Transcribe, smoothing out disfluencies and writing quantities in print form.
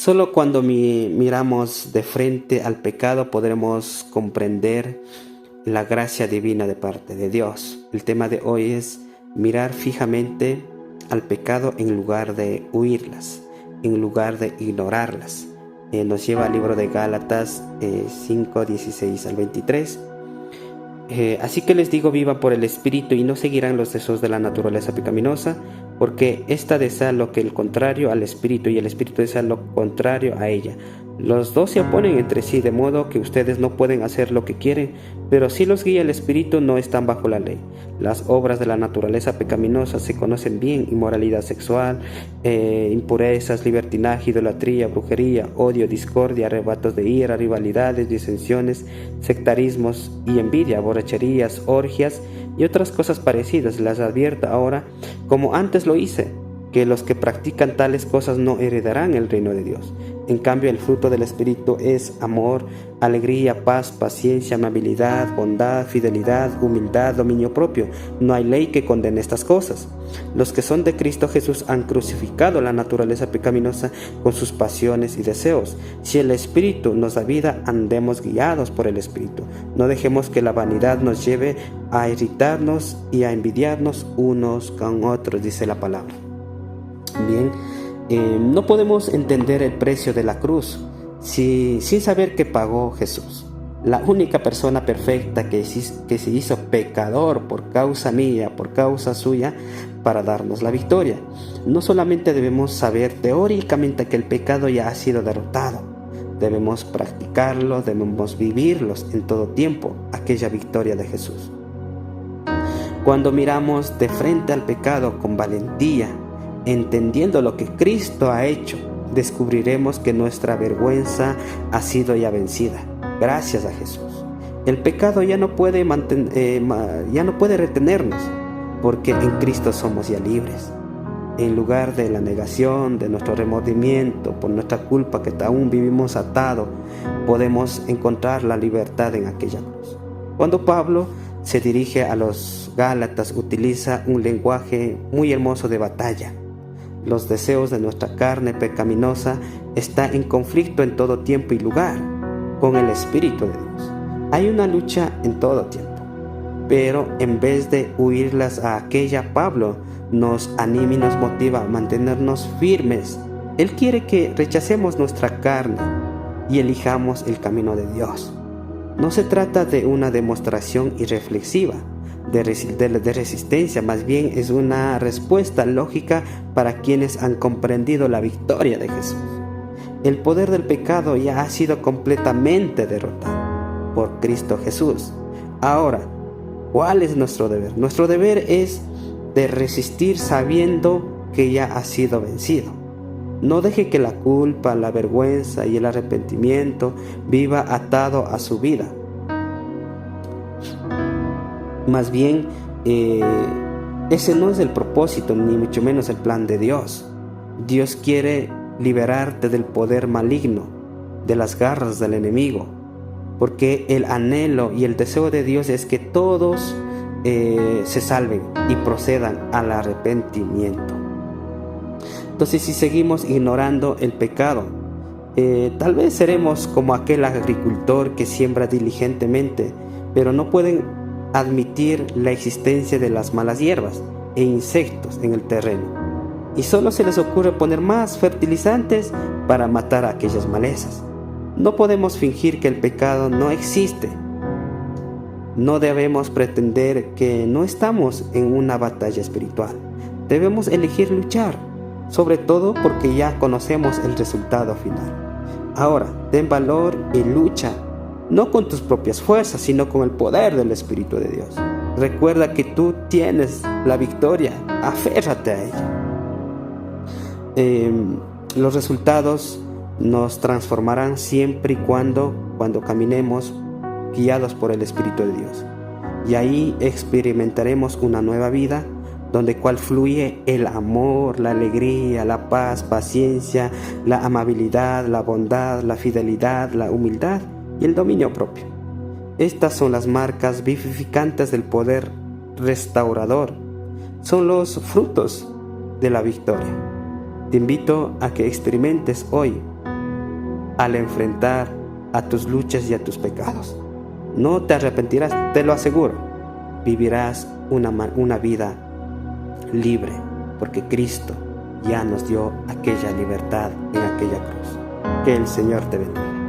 Solo cuando miramos de frente al pecado podremos comprender la gracia divina de parte de Dios. El tema de hoy es mirar fijamente al pecado en lugar de huirlas, en lugar de ignorarlas. Nos lleva al libro de Gálatas 5, 16 al 23. Así que les digo, vivan por el Espíritu y no seguirán los deseos de la naturaleza pecaminosa, porque ésta desea lo que el contrario al Espíritu y el Espíritu desea lo contrario a ella. Los dos se oponen entre sí, de modo que ustedes no pueden hacer lo que quieren, pero si los guía el Espíritu no están bajo la ley. Las obras de la naturaleza pecaminosa se conocen bien: inmoralidad sexual, impurezas, libertinaje, idolatría, brujería, odio, discordia, arrebatos de ira, rivalidades, disensiones, sectarismos y envidia, borracherías, orgias y otras cosas parecidas. Las advierto ahora, como antes lo hice, que los que practican tales cosas no heredarán el reino de Dios. En cambio, el fruto del Espíritu es amor, alegría, paz, paciencia, amabilidad, bondad, fidelidad, humildad, dominio propio. No hay ley que condene estas cosas. Los que son de Cristo Jesús han crucificado la naturaleza pecaminosa con sus pasiones y deseos. Si el Espíritu nos da vida, andemos guiados por el Espíritu. No dejemos que la vanidad nos lleve a irritarnos y a envidiarnos unos con otros, dice la palabra. Bien, no podemos entender el precio de la cruz sin saber que pagó Jesús, la única persona perfecta que se hizo pecador por causa mía, por causa suya, para darnos la victoria. No solamente debemos saber teóricamente que el pecado ya ha sido derrotado, debemos practicarlo, debemos vivirlos en todo tiempo, aquella victoria de Jesús. Cuando miramos de frente al pecado con valentía, entendiendo lo que Cristo ha hecho, descubriremos que nuestra vergüenza ha sido ya vencida, gracias a Jesús. El pecado ya no puede retenernos, porque en Cristo somos ya libres. En lugar de la negación, de nuestro remordimiento por nuestra culpa que aún vivimos atados, podemos encontrar la libertad en aquella cruz. Cuando Pablo se dirige a los Gálatas, utiliza un lenguaje muy hermoso de batalla. Los deseos de nuestra carne pecaminosa están en conflicto en todo tiempo y lugar con el Espíritu de Dios. Hay una lucha en todo tiempo, pero en vez de huirlas a aquella, Pablo nos anima y nos motiva a mantenernos firmes. Él quiere que rechacemos nuestra carne y elijamos el camino de Dios. No se trata de una demostración irreflexiva de resistencia, más bien es una respuesta lógica para quienes han comprendido la victoria de Jesús. El poder del pecado ya ha sido completamente derrotado por Cristo Jesús. Ahora, ¿cuál es nuestro deber? Nuestro deber es de resistir sabiendo que ya ha sido vencido. No deje que la culpa, la vergüenza y el arrepentimiento viva atado a su vida. Más bien, ese no es el propósito, ni mucho menos el plan de Dios. Dios quiere liberarte del poder maligno, de las garras del enemigo, porque el anhelo y el deseo de Dios es que todos se salven y procedan al arrepentimiento. Entonces, si seguimos ignorando el pecado, tal vez seremos como aquel agricultor que siembra diligentemente, pero no pueden admitir la existencia de las malas hierbas e insectos en el terreno, y solo se les ocurre poner más fertilizantes para matar a aquellas malezas. No podemos fingir que el pecado no existe. No debemos pretender que no estamos en una batalla espiritual. Debemos elegir luchar, sobre todo porque ya conocemos el resultado final. Ahora, ten valor y lucha, no con tus propias fuerzas, sino con el poder del Espíritu de Dios. Recuerda que tú tienes la victoria, aférrate a ella. Los resultados nos transformarán siempre y cuando caminemos guiados por el Espíritu de Dios. Y ahí experimentaremos una nueva vida, donde cual fluye el amor, la alegría, la paz, paciencia, la amabilidad, la bondad, la fidelidad, la humildad y el dominio propio. Estas son las marcas vivificantes del poder restaurador. Son los frutos de la victoria. Te invito a que experimentes hoy al enfrentar a tus luchas y a tus pecados. No te arrepentirás, te lo aseguro. Vivirás una vida libre, porque Cristo ya nos dio aquella libertad en aquella cruz. Que el Señor te bendiga.